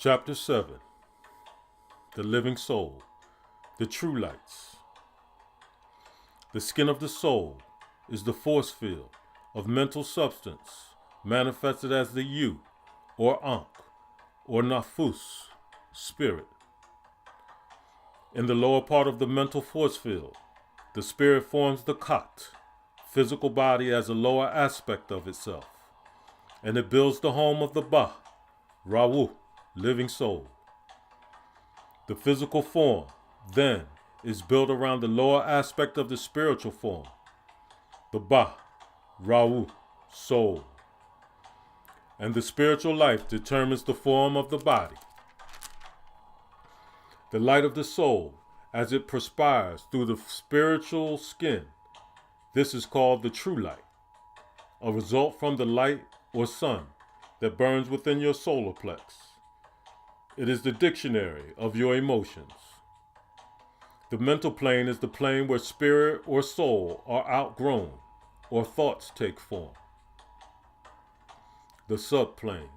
Chapter 7. The Living Soul. The True Lights. The skin of the soul is the force field of mental substance manifested as the you, or ankh, or nafus, spirit. In the lower part of the mental force field, the spirit forms the khat, physical body, as a lower aspect of itself, and it builds the home of the ba, rawu, living soul. The physical form, then, is built around the lower aspect of the spiritual form, the ba, rawu, soul. And the spiritual life determines the form of the body. The light of the soul, as it perspires through the spiritual skin, this is called the true light, a result from the light or sun that burns within your solar plex. It is the dictionary of your emotions. The mental plane is the plane where spirit or soul are outgrown or thoughts take form. The subplanes.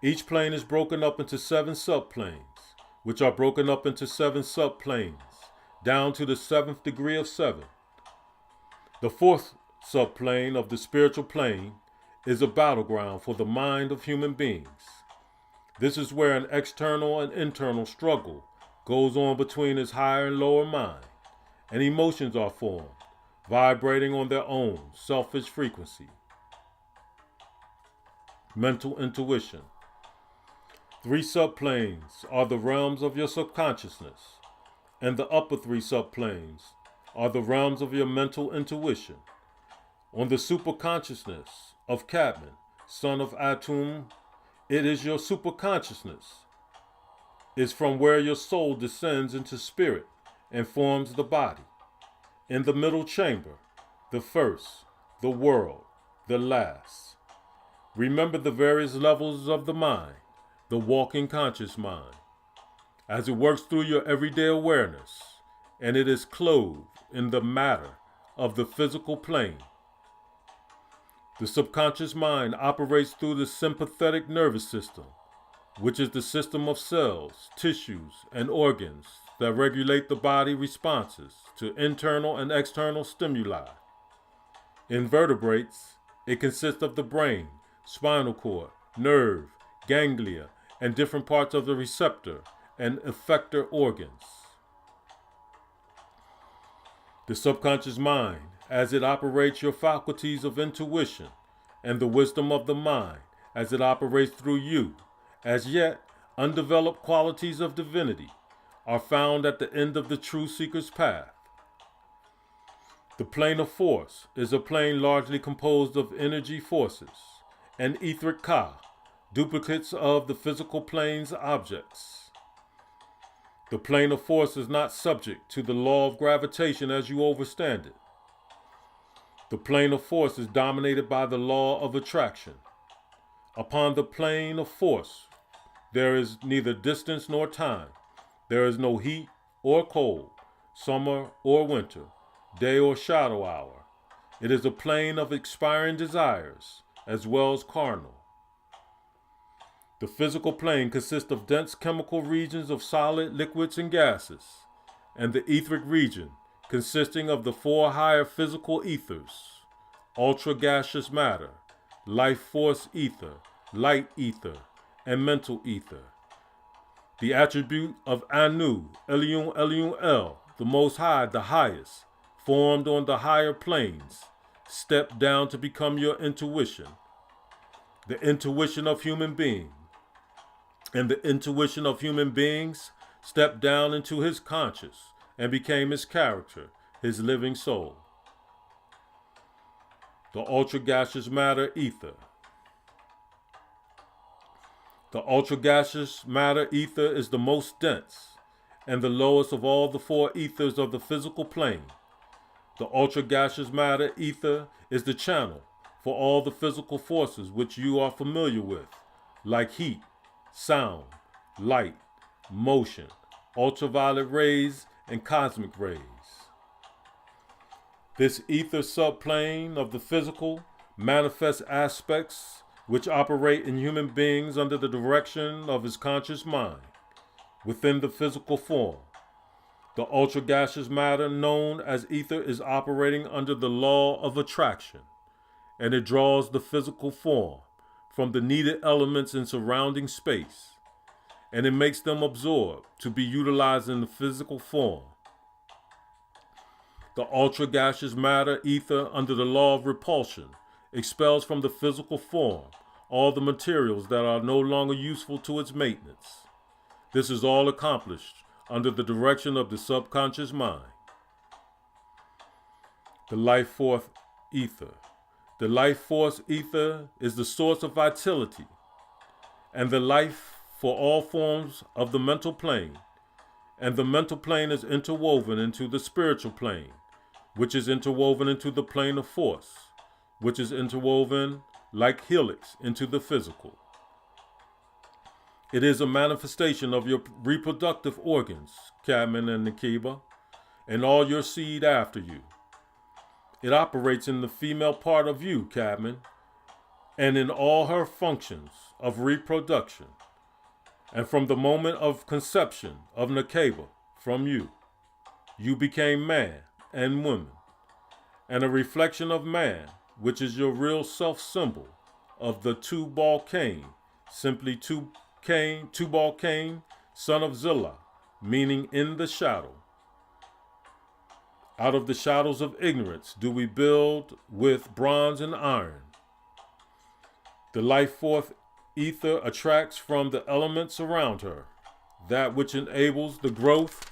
Each plane is broken up into 7 subplanes, which are broken up into 7 subplanes, down to the 7th degree of 7. The 4th subplane of the spiritual plane is a battleground for the mind of human beings. This is where an external and internal struggle goes on between his higher and lower mind, and emotions are formed, vibrating on their own selfish frequency. Mental intuition. 3 subplanes are the realms of your subconsciousness, and the upper 3 subplanes are the realms of your mental intuition. On the superconsciousness of Cadman, son of Atum, it is your superconsciousness. It's from where your soul descends into spirit and forms the body. In the middle chamber, the first, the world, the last. Remember the various levels of the mind, the walking conscious mind, as it works through your everyday awareness, and it is clothed in the matter of the physical plane. The subconscious mind operates through the sympathetic nervous system, which is the system of cells, tissues, and organs that regulate the body responses to internal and external stimuli. In vertebrates, it consists of the brain, spinal cord, nerve, ganglia, and different parts of the receptor and effector organs. The subconscious mind, as it operates your faculties of intuition, and the wisdom of the mind, as it operates through you, as yet undeveloped qualities of divinity, are found at the end of the true seeker's path. The plane of force is a plane largely composed of energy forces and etheric ka, duplicates of the physical plane's objects. The plane of force is not subject to the law of gravitation as you understand it. The plane of force is dominated by the law of attraction. Upon the plane of force, there is neither distance nor time. There is no heat or cold, summer or winter, day or shadow hour. It is a plane of expiring desires, as well as carnal. The physical plane consists of dense chemical regions of solid, liquids, and gases, and the etheric region consisting of the 4 higher physical ethers: ultra-gaseous matter, life force ether, light ether, and mental ether. The attribute of Anu, Elion Elion El, the Most High, the highest, formed on the higher planes, stepped down to become your intuition, the intuition of human beings. And the intuition of human beings stepped down into his conscious and became his character, his living soul. The ultra-gaseous matter ether. The ultra-gaseous matter ether is the most dense and the lowest of all the 4 ethers of the physical plane. The ultra-gaseous matter ether is the channel for all the physical forces which you are familiar with, like heat, sound, light, motion, ultraviolet rays, and cosmic rays. This ether subplane of the physical manifests aspects which operate in human beings under the direction of his conscious mind, within the physical form. The ultra-gaseous matter known as ether is operating under the law of attraction, and it draws the physical form from the needed elements in surrounding space, and it makes them absorb to be utilized in the physical form. The ultra-gaseous matter ether, under the law of repulsion, expels from the physical form all the materials that are no longer useful to its maintenance. This is all accomplished under the direction of the subconscious mind. The life force ether. The life force ether is the source of vitality and the life for all forms of the mental plane, and the mental plane is interwoven into the spiritual plane, which is interwoven into the plane of force, which is interwoven like helix into the physical. It is a manifestation of your reproductive organs, Cadman and Nakeba, and all your seed after you. It operates in the female part of you, Cadman, and in all her functions of reproduction. And from the moment of conception of Nakeba from you, you became man and woman, and a reflection of man, which is your real self-symbol of the Tubal Cain, simply Tubal Cain, son of Zillah, meaning in the shadow. Out of the shadows of ignorance do we build with bronze and iron. The life force ether attracts from the elements around her, that which enables the growth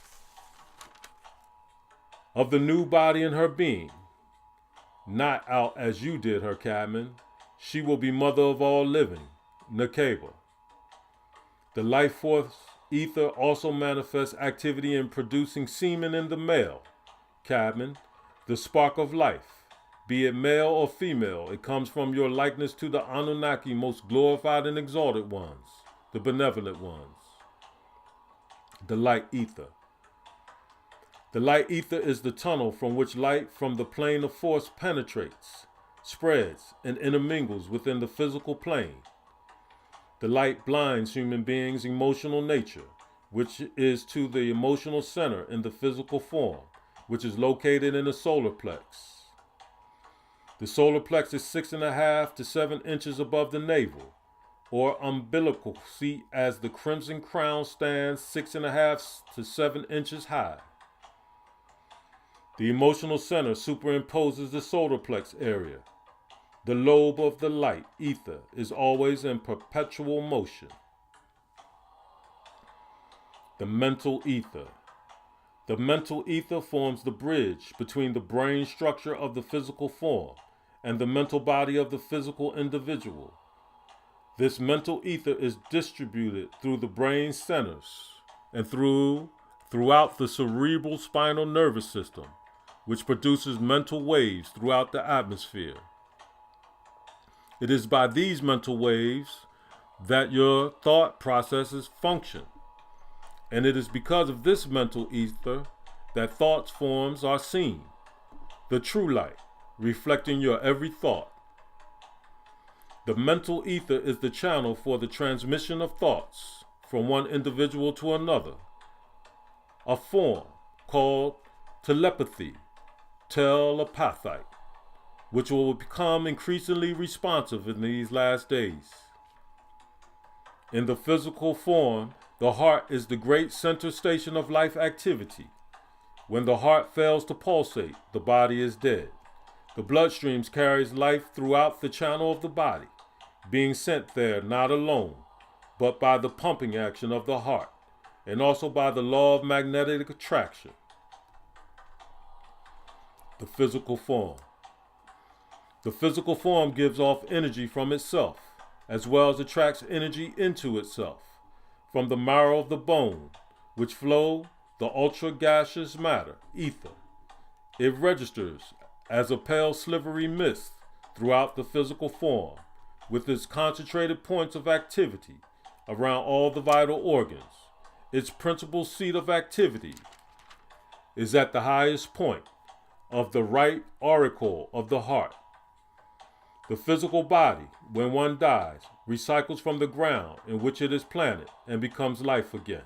of the new body in her being. Not out as you did her, Cadman. She will be mother of all living, Nakeba. The life force ether also manifests activity in producing semen in the male, Cadman, the spark of life. Be it male or female, it comes from your likeness to the Anunnaki most glorified and exalted ones, the benevolent ones. The light ether. The light ether is the tunnel from which light from the plane of force penetrates, spreads, and intermingles within the physical plane. The light blinds human beings' emotional nature, which is to the emotional center in the physical form, which is located in the solar plex. The solar plex is 6.5 to 7 inches above the navel, or umbilical seat, as the crimson crown stands 6.5 to 7 inches high. The emotional center superimposes the solar plex area. The lobe of the light ether is always in perpetual motion. The mental ether. The mental ether forms the bridge between the brain structure of the physical form and the mental body of the physical individual. This mental ether is distributed through the brain centers and throughout the cerebral spinal nervous system, which produces mental waves throughout the atmosphere. It is by these mental waves that your thought processes function, and it is because of this mental ether that thoughts forms are seen, the true light, reflecting your every thought. The mental ether is the channel for the transmission of thoughts from one individual to another, a form called telepathy, telepathite, which will become increasingly responsive in these last days. In the physical form, the heart is the great center station of life activity. When the heart fails to pulsate, the body is dead. The bloodstreams carries life throughout the channel of the body, being sent there not alone, but by the pumping action of the heart, and also by the law of magnetic attraction. The physical form. The physical form gives off energy from itself, as well as attracts energy into itself, from the marrow of the bone, which flow the ultra-gaseous matter, ether. It registers as a pale slivery mist throughout the physical form, with its concentrated points of activity around all the vital organs. Its principal seat of activity is at the highest point of the right auricle of the heart. The physical body, when one dies, recycles from the ground in which it is planted and becomes life again.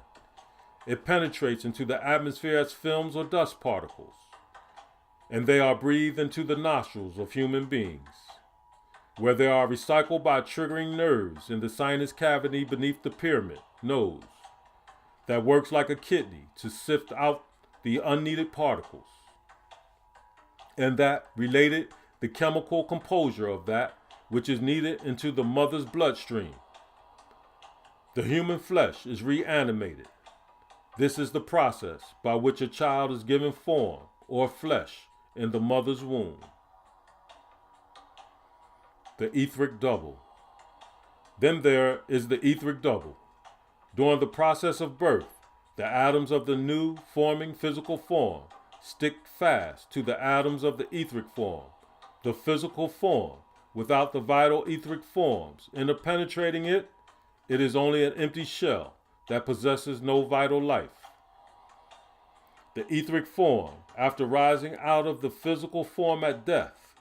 It penetrates into the atmosphere as films or dust particles, and they are breathed into the nostrils of human beings, where they are recycled by triggering nerves in the sinus cavity beneath the pyramid nose that works like a kidney to sift out the unneeded particles, and that related the chemical composure of that which is needed into the mother's bloodstream. The human flesh is reanimated. This is the process by which a child is given form or flesh in the mother's womb. The etheric double. Then there is the etheric double. During the process of birth, the atoms of the new forming physical form stick fast to the atoms of the etheric form, the physical form, without the vital etheric forms interpenetrating it. It is only an empty shell that possesses no vital life. The etheric form, after rising out of the physical form at death,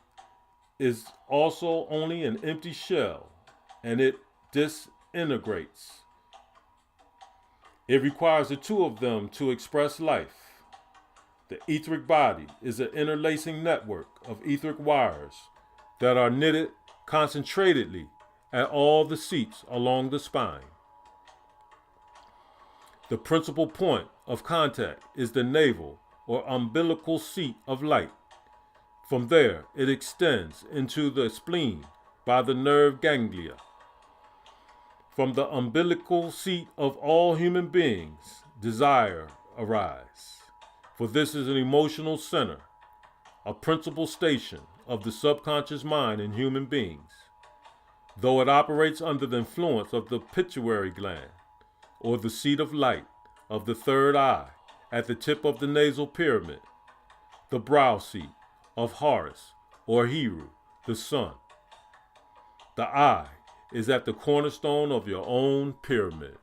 is also only an empty shell, and it disintegrates. It requires the two of them to express life. The etheric body is an interlacing network of etheric wires that are knitted concentratedly at all the seats along the spine. The principal point of contact is the navel or umbilical seat of light. From there, it extends into the spleen by the nerve ganglia. From the umbilical seat of all human beings, desire arises. For this is an emotional center, a principal station of the subconscious mind in human beings. Though it operates under the influence of the pituitary gland, or the seat of light of the third eye at the tip of the nasal pyramid, the brow seat of Horus or Heru, the sun. The eye is at the cornerstone of your own pyramid.